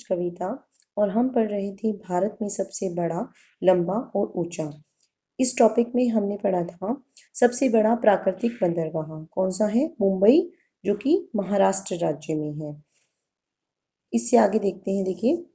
कविता और हम पढ़ रहे थे भारत में सबसे बड़ा, लंबा और ऊंचा। इस टॉपिक में हमने पढ़ा था सबसे बड़ा प्राकृतिक बंदरगाह कौन सा है? मुंबई, जो कि महाराष्ट्र राज्य में है। इससे आगे देखते हैं। देखिए,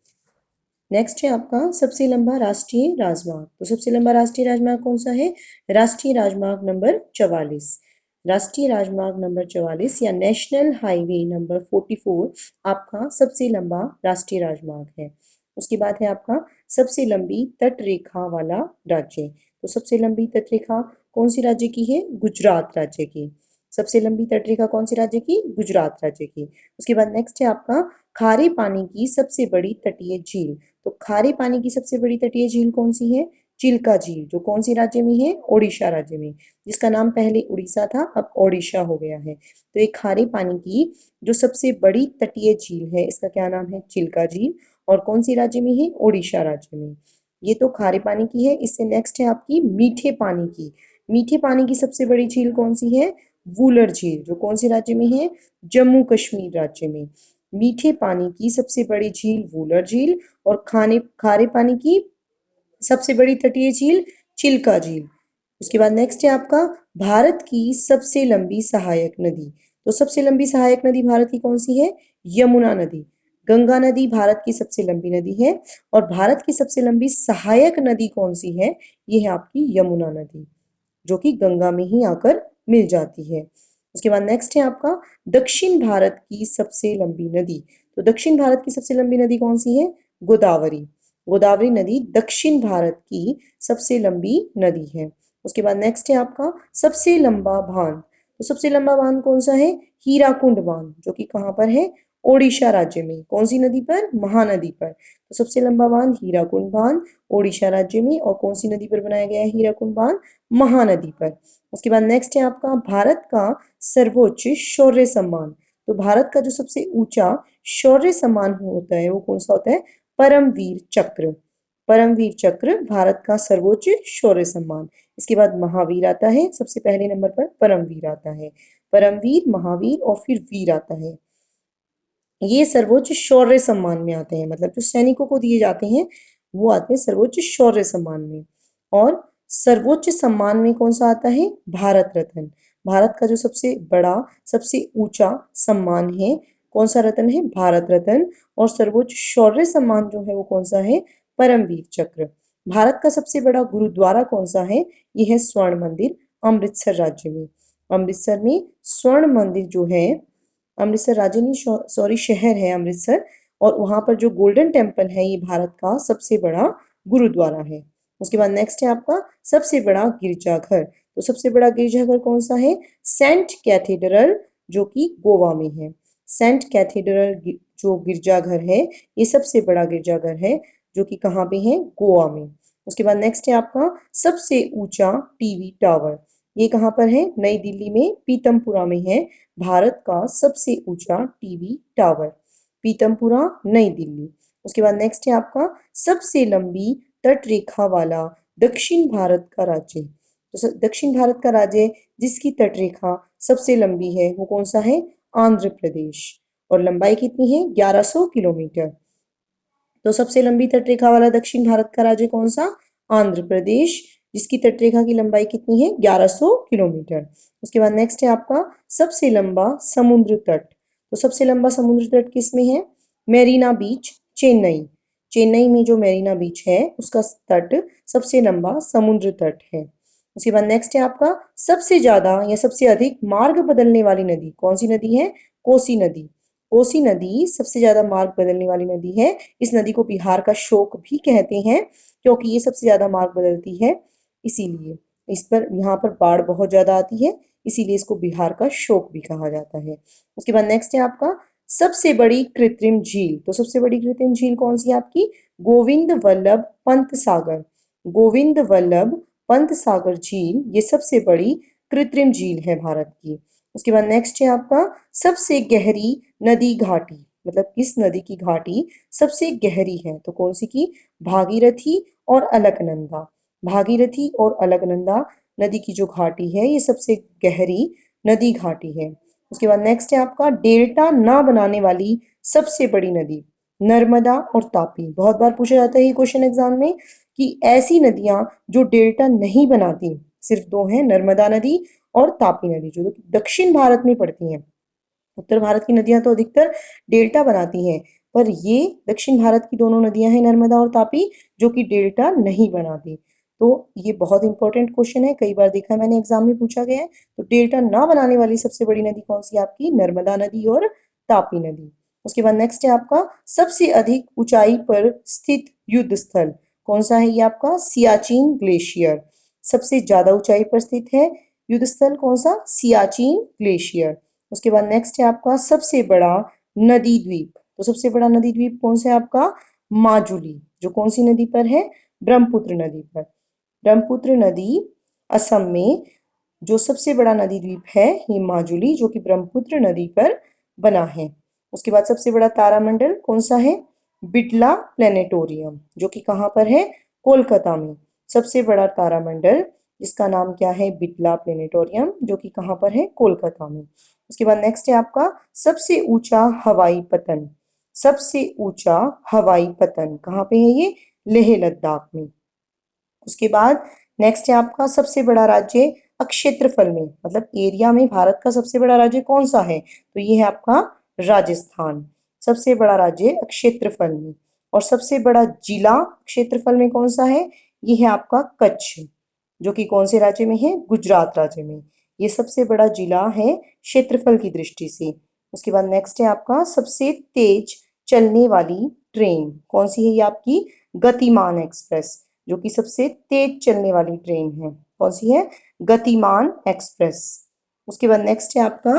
नेक्स्ट है आपका सबसे लंबा राष्ट्रीय राजमार्ग। तो सबसे लंबा राष्ट्रीय राजमार्ग कौन सा है? राष्ट्रीय राजमार्ग नंबर 44। राष्ट्रीय राजमार्ग नंबर 44 या नेशनल हाईवे नंबर 44 आपका सबसे लंबा राष्ट्रीय राजमार्ग है। उसके बाद है आपका सबसे लंबी तट रेखा वाला राज्य। तो सबसे लंबी तट रेखा कौन सी राज्य की है? गुजरात राज्य की। सबसे लंबी तटरेखा कौन सी राज्य की? गुजरात राज्य की। उसके बाद नेक्स्ट है आपका खारे पानी की सबसे बड़ी तटीय झील। तो खारे पानी की सबसे बड़ी तटीय झील कौन सी है? चिल्का झील, जो कौन सी राज्य में है? ओडिशा राज्य में, जिसका नाम पहले उड़ीसा था, अब ओडिशा हो गया है। तो एक खारे पानी की जो सबसे बड़ी तटीय झील है, इसका क्या नाम है? चिल्का झील। और कौन सी राज्य में है? ओडिशा राज्य में। ये तो खारे पानी की है। इससे नेक्स्ट है आपकी मीठे पानी की। मीठे पानी की सबसे बड़ी झील कौन सी है? वूलर झील, जो कौन से राज्य में है? जम्मू कश्मीर राज्य में। मीठे पानी की सबसे बड़ी झील वूलर झील और खारे पानी की सबसे बड़ी तटीय झील चिल्का झील। उसके बाद नेक्स्ट है आपका भारत की सबसे लंबी सहायक नदी। तो सबसे लंबी सहायक नदी भारत की कौन सी है? यमुना नदी। गंगा नदी भारत की सबसे लंबी नदी है और भारत की सबसे लंबी सहायक नदी कौन सी है? ये है आपकी यमुना नदी, जो कि गंगा में ही आकर मिल जाती है। उसके बाद नेक्स्ट है आपका दक्षिण भारत की सबसे लंबी नदी। तो दक्षिण भारत की सबसे लंबी नदी कौन सी है? गोदावरी। गोदावरी नदी दक्षिण भारत की सबसे लंबी नदी है। उसके बाद नेक्स्ट है आपका सबसे लंबा बांध। तो सबसे लंबा बांध कौन सा है? हीराकुंड बांध, जो कि कहाँ पर है? ओडिशा राज्य में। कौन सी नदी पर? महानदी पर। तो सबसे लंबा बांध हीराकुंड बांध ओडिशा राज्य में। और कौन सी नदी पर बनाया गया है हीराकुंड बांध? महानदी पर। उसके बाद नेक्स्ट है आपका भारत का सर्वोच्च शौर्य सम्मान। तो भारत का जो सबसे ऊंचा शौर्य सम्मान होता है वो कौन सा होता है? परमवीर चक्र। परमवीर चक्र भारत का सर्वोच्च शौर्य सम्मान। इसके बाद महावीर आता है, सबसे पहले नंबर पर परमवीर आता है। परमवीर, महावीर और फिर वीर आता है। ये सर्वोच्च शौर्य सम्मान में आते हैं, मतलब जो सैनिकों को दिए जाते हैं वो आते हैं सर्वोच्च शौर्य सम्मान में। और सर्वोच्च सम्मान में कौन सा आता है? भारत रत्न। भारत का जो सबसे बड़ा, सबसे ऊंचा सम्मान है, कौन सा रत्न है? भारत रत्न। और सर्वोच्च शौर्य सम्मान जो है वो कौन सा है? परमवीर चक्र। भारत का सबसे बड़ा गुरुद्वारा कौन सा है? ये है स्वर्ण मंदिर, अमृतसर राज्य में। अमृतसर में स्वर्ण मंदिर जो है, अमृतसर राज्य नहीं, सॉरी, शहर है अमृतसर। और वहां पर जो गोल्डन टेम्पल है, ये भारत का सबसे बड़ा गुरुद्वारा है। उसके बाद नेक्स्ट है आपका सबसे बड़ा गिरजाघर। तो सबसे बड़ा गिरजाघर कौन सा है? सेंट कैथेड्रल, जो कि गोवा में है। सेंट कैथेड्रल जो गिरजाघर है, ये सबसे बड़ा गिरजाघर है, जो कि कहाँ पे है? गोवा में। उसके बाद नेक्स्ट है आपका सबसे ऊंचा टीवी टावर। ये कहाँ पर है? नई दिल्ली में पीतमपुरा में है भारत का सबसे ऊंचा टीवी टावर, पीतमपुरा, नई दिल्ली। उसके बाद नेक्स्ट है आपका सबसे लंबी तट रेखा वाला दक्षिण भारत का राज्य। तो दक्षिण भारत का राज्य जिसकी तट रेखा सबसे लंबी है वो कौन सा है? आंध्र प्रदेश। और लंबाई कितनी है? 1100 किलोमीटर। तो सबसे लंबी तटरेखा वाला दक्षिण भारत का राज्य कौन सा? आंध्र प्रदेश, जिसकी तटरेखा की लंबाई कितनी है? 1100 किलोमीटर। उसके बाद नेक्स्ट है आपका सबसे लंबा समुद्र तट। तो सबसे लंबा समुद्र तट किस में है? मेरीना बीच, चेन्नई। चेन्नई में जो मेरीना बीच है उसका तट सबसे लंबा समुद्र तट है। उसके बाद नेक्स्ट है आपका सबसे ज्यादा या सबसे अधिक मार्ग बदलने वाली नदी कौन सी नदी है? कोसी नदी। कोसी नदी सबसे ज्यादा मार्ग बदलने वाली नदी है। इस नदी को बिहार का शोक भी कहते हैं, क्योंकि ये सबसे ज्यादा मार्ग बदलती है। इसीलिए इस पर यहाँ पर बाढ़ बहुत ज्यादा आती है, इसीलिए इसको बिहार का शोक भी कहा जाता है। उसके बाद नेक्स्ट है आपका सबसे बड़ी कृत्रिम झील। तो सबसे बड़ी कृत्रिम झील कौन सी है आपकी? गोविंद वल्लभ पंत सागर। गोविंद वल्लभ पंत सागर झील ये सबसे बड़ी कृत्रिम झील है भारत की। उसके बाद नेक्स्ट है आपका सबसे गहरी नदी घाटी। मतलब किस नदी की घाटी सबसे गहरी है? तो कौन सी की? भागीरथी और अलकनंदा। भागीरथी और अलकनंदा नदी की जो घाटी है ये सबसे गहरी नदी घाटी है। उसके बाद नेक्स्ट है आपका डेल्टा ना बनाने वाली सबसे बड़ी नदी। नर्मदा और तापी। बहुत बार पूछा जाता है ये क्वेश्चन एग्जाम में कि ऐसी नदियां जो डेल्टा नहीं बनाती, सिर्फ दो हैं, नर्मदा नदी और तापी नदी, जो दक्षिण भारत में पड़ती हैं। उत्तर भारत की नदियां तो अधिकतर डेल्टा बनाती हैं, पर ये दक्षिण भारत की दोनों नदियां हैं, नर्मदा और तापी, जो कि डेल्टा नहीं बनाती। तो ये बहुत इंपॉर्टेंट क्वेश्चन है, कई बार देखा है मैंने एग्जाम में पूछा गया है। तो डेल्टा ना बनाने वाली सबसे बड़ी नदी कौन सी है आपकी? नर्मदा नदी और तापी नदी। उसके बाद नेक्स्ट है आपका सबसे अधिक ऊंचाई पर स्थित युद्ध स्थल कौन सा है? ये आपका सियाचिन ग्लेशियर सबसे ज्यादा ऊंचाई पर स्थित है। युद्ध स्थल कौन सा? सियाचिन ग्लेशियर। उसके बाद नेक्स्ट है आपका सबसे बड़ा नदी द्वीप। तो सबसे बड़ा नदी द्वीप कौन सा है आपका? माजुली, जो कौन सी नदी पर है? ब्रह्मपुत्र नदी पर। ब्रह्मपुत्र नदी असम में जो सबसे बड़ा नदी द्वीप है ये माजुली, जो कि ब्रह्मपुत्र नदी पर बना है। उसके बाद सबसे बड़ा तारामंडल कौन सा है? बिड़ला प्लेनेटोरियम, जो कि कहाँ पर है? कोलकाता में। सबसे बड़ा तारामंडल जिसका नाम क्या है? बिड़ला प्लेनेटोरियम, जो कि कहाँ पर है? कोलकाता में। उसके बाद नेक्स्ट है आपका सबसे ऊंचा हवाई पतन। सबसे ऊंचा हवाई पतन कहाँ पे है ये? लेह लद्दाख में। उसके बाद नेक्स्ट है आपका सबसे बड़ा राज्य क्षेत्रफल में, मतलब एरिया में भारत का सबसे बड़ा राज्य कौन सा है? तो ये है आपका राजस्थान, सबसे बड़ा राज्य क्षेत्रफल में। और सबसे बड़ा जिला क्षेत्रफल में कौन सा है? ये है आपका कच्छ, जो कि कौन से राज्य में है? गुजरात राज्य में। ये सबसे बड़ा जिला है क्षेत्रफल की दृष्टि से। उसके बाद नेक्स्ट है आपका सबसे तेज चलने वाली ट्रेन कौन सी है? ये आपकी गतिमान एक्सप्रेस, जो कि सबसे तेज चलने वाली ट्रेन है। कौन सी है? गतिमान एक्सप्रेस। उसके बाद नेक्स्ट है आपका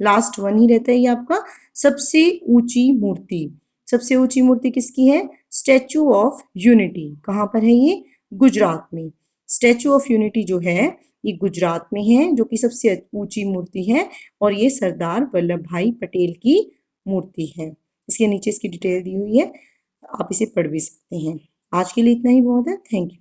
लास्ट वन ही रहता है ये आपका सबसे ऊंची मूर्ति। सबसे ऊंची मूर्ति किसकी है? Statue of unity. कहाँ पर है ये? गुजरात में। स्टैचू ऑफ यूनिटी जो है ये गुजरात में है, जो कि सबसे ऊंची मूर्ति है, और ये सरदार वल्लभ भाई पटेल की मूर्ति है। इसके नीचे इसकी डिटेल दी हुई है, आप इसे पढ़ भी सकते हैं। आज के लिए इतना ही बहुत है। Thank you.